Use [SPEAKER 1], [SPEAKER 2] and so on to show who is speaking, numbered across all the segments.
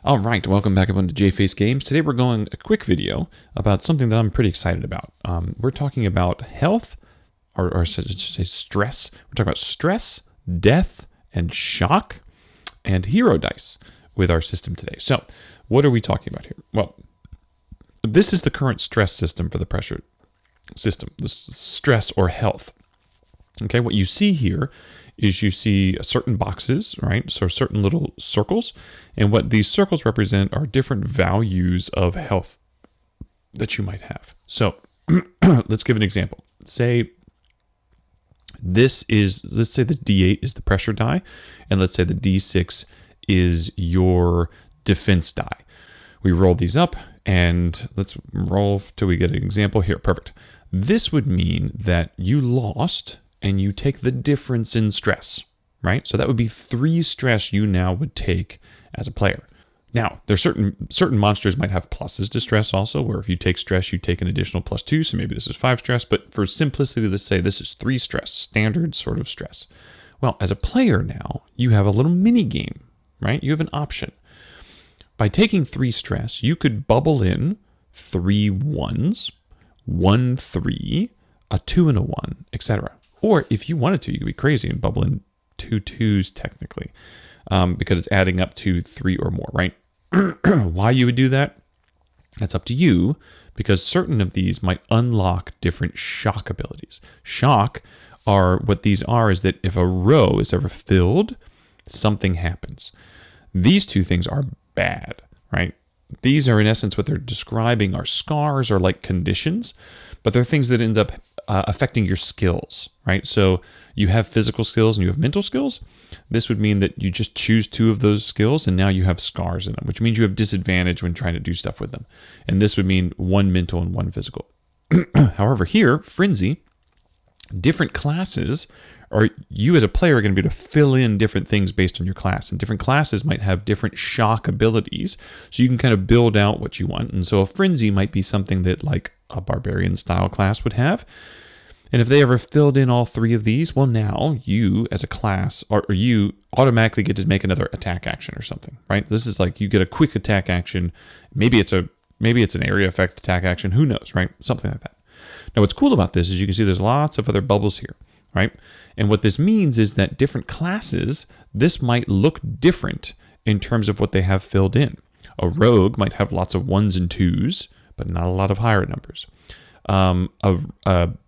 [SPEAKER 1] All right, welcome back everyone to Jface Games. Today we're going a quick video about something that I'm pretty excited about. We're talking about health, or I should say stress. We're talking about stress, death, and shock, and hero dice with our system today. So, what are we talking about here? Well, this is the current stress system for the pressure system, the stress or health. Okay, what you see here is you see certain boxes, right? So certain little circles. And what these circles represent are different values of health that you might have. So let's give an example. Let's say the D8 is the pressure die. And let's say the D6 is your defense die. We roll these up and let's roll till we get an example here. Perfect. This would mean that you lost and you take the difference in stress, right? So that would be 3 stress you now would take as a player. Now, there's certain monsters might have pluses to stress also, where if you take stress, you take an additional +2, so maybe this is 5 stress, but for simplicity, let's say this is 3 stress, standard sort of stress. Well, as a player now, you have a little mini game, right? You have an option. By taking 3 stress, you could bubble in 3 1s, 1 3, a 2 and a 1, etc. Or if you wanted to, you could be crazy and bubble in 2 2s technically, because it's adding up to 3 or more, right? Why you would do that? That's up to you, because certain of these might unlock different shock abilities. Shock are what these are is that if a row is ever filled, something happens. These 2 things are bad, right? These are in essence what they're describing are scars or like conditions, but they're things that end up affecting your skills, right? So you have physical skills and you have mental skills. This would mean that you just choose 2 of those skills and now you have scars in them, which means you have disadvantage when trying to do stuff with them. And this would mean 1 mental and 1 physical. However, here, Frenzy, different classes, or you as a player are going to be able to fill in different things based on your class. And different classes might have different shock abilities. So you can kind of build out what you want. And so a Frenzy might be something that like a barbarian style class would have. And if they ever filled in all 3 of these, well, now you as a class, or you automatically get to make another attack action or something, right? This is like you get a quick attack action. Maybe it's an area effect attack action. Who knows, right? Something like that. Now, what's cool about this is you can see there's lots of other bubbles here, right? And what this means is that different classes, this might look different in terms of what they have filled in. A rogue might have lots of 1s and 2s, but not a lot of higher numbers. A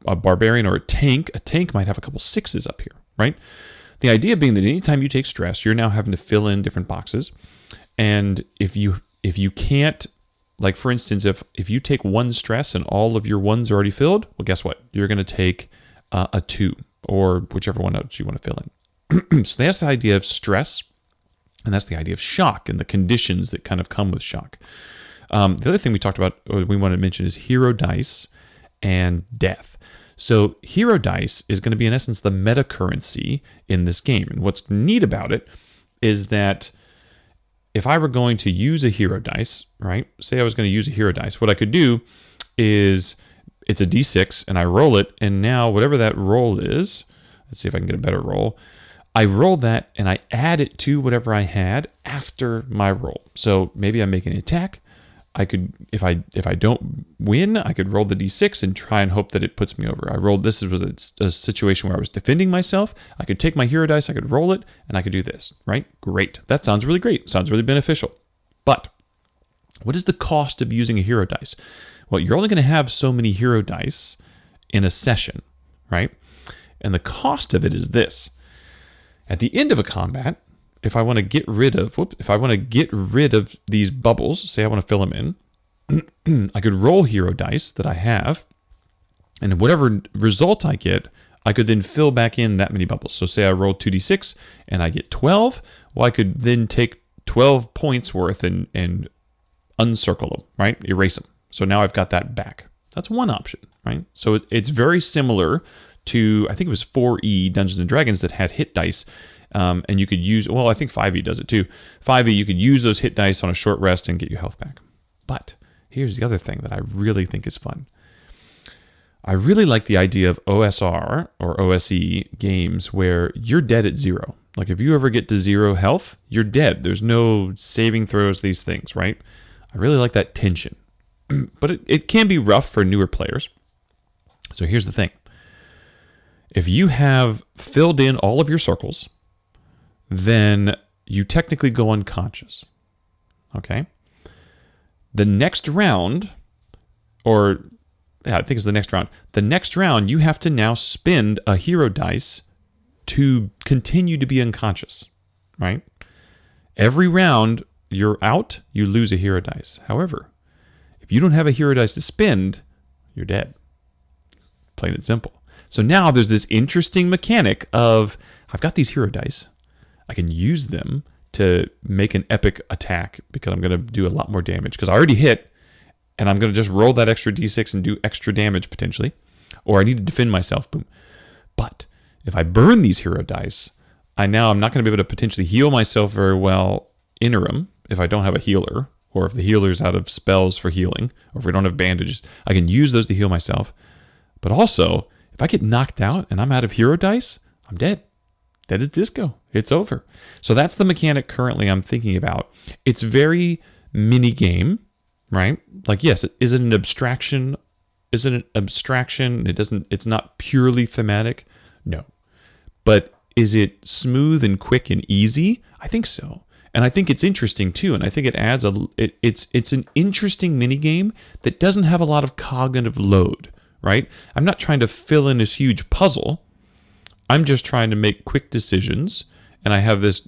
[SPEAKER 1] barbarian or a tank might have a couple 6s up here, right? The idea being that anytime you take stress, you're now having to fill in different boxes. And if you can't, like for instance, if you take 1 stress and all of your 1s are already filled, well, guess what? You're going to take a 2 or whichever one else you want to fill in. So that's the idea of stress, and that's the idea of shock and the conditions that kind of come with shock. The other thing we talked about, or we want to mention, is hero dice and death. So hero dice is going to be in essence the meta currency in this game. And what's neat about it is that if I were going to use a hero dice, right? Say I was going to use a hero dice, what I could do is it's a D6 and I roll it, and now whatever that roll is, let's see if I can get a better roll. I roll that and I add it to whatever I had after my roll. So maybe I'm making an attack. I could, if I don't win, I could roll the D6 and try and hope that it puts me over. This was a situation where I was defending myself. I could take my hero dice, I could roll it, and I could do this, right? Great. That sounds really great. Sounds really beneficial. But what is the cost of using a hero dice? Well, you're only going to have so many hero dice in a session, right? And the cost of it is this. At the end of a combat, if I want to get rid of these bubbles, say I want to fill them in, I could roll hero dice that I have, and whatever result I get, I could then fill back in that many bubbles. So say I roll 2d6 and I get 12, well, I could then take 12 points worth and uncircle them, right? Erase them. So now I've got that back. That's one option, right? So it's very similar to, I think it was 4E Dungeons and Dragons that had hit dice. And you could use, well, I think 5e does it too. 5e, you could use those hit dice on a short rest and get your health back. But here's the other thing that I really think is fun. I really like the idea of OSR or OSE games where you're dead at 0. Like if you ever get to 0 health, you're dead. There's no saving throws, these things, right? I really like that tension. But it can be rough for newer players. So here's the thing. If you have filled in all of your circles, then you technically go unconscious. Okay? The next round, I think it's the next round. The next round, you have to now spend a hero dice to continue to be unconscious, right? Every round you're out, you lose a hero dice. However, if you don't have a hero dice to spend, you're dead. Plain and simple. So now there's this interesting mechanic of, I've got these hero dice. I can use them to make an epic attack because I'm going to do a lot more damage because I already hit, and I'm going to just roll that extra d6 and do extra damage potentially. Or I need to defend myself, boom. But if I burn these hero dice, I'm not going to be able to potentially heal myself very well interim if I don't have a healer, or if the healer's out of spells for healing, or if we don't have bandages. I can use those to heal myself. But also, if I get knocked out and I'm out of hero dice, I'm dead. Dead as disco. It's over. So that's the mechanic currently I'm thinking about. It's very mini game, right? Like, yes, is it an abstraction? Is it an abstraction? It's not purely thematic. No. But is it smooth and quick and easy? I think so. And I think it's interesting too. And I think it adds it's an interesting mini game that doesn't have a lot of cognitive load, right? I'm not trying to fill in this huge puzzle. I'm just trying to make quick decisions. And I have this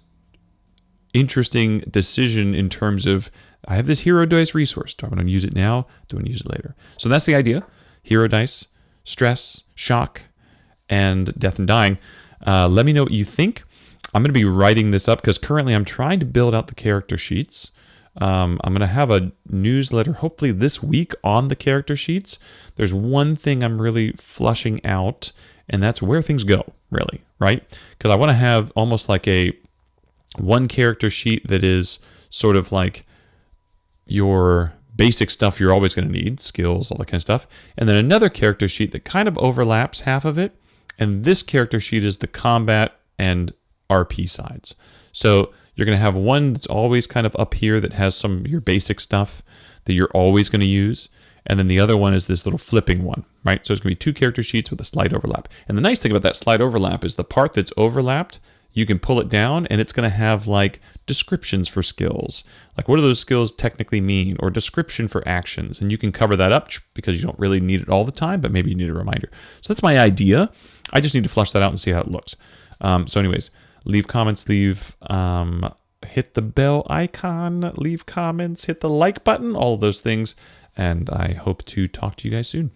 [SPEAKER 1] interesting decision in terms of, I have this hero dice resource. Do I want to use it now? Do I want to use it later? So that's the idea. Hero dice, stress, shock, and death and dying. Let me know what you think. I'm going to be writing this up because currently I'm trying to build out the character sheets. I'm going to have a newsletter hopefully this week on the character sheets. There's one thing I'm really flushing out, and that's where things go, really, right? Because I want to have almost like a one character sheet that is sort of like your basic stuff you're always going to need, skills, all that kind of stuff. And then another character sheet that kind of overlaps half of it. And this character sheet is the combat and RP sides. So you're going to have one that's always kind of up here that has some of your basic stuff that you're always going to use. And then the other one is this little flipping one, right? So it's going to be 2 character sheets with a slight overlap. And the nice thing about that slight overlap is the part that's overlapped, you can pull it down and it's going to have like descriptions for skills. Like what do those skills technically mean, or description for actions. And you can cover that up because you don't really need it all the time, but maybe you need a reminder. So that's my idea. I just need to flush that out and see how it looks. So anyways, leave comments, hit the bell icon, leave comments, hit the like button, all of those things. And I hope to talk to you guys soon.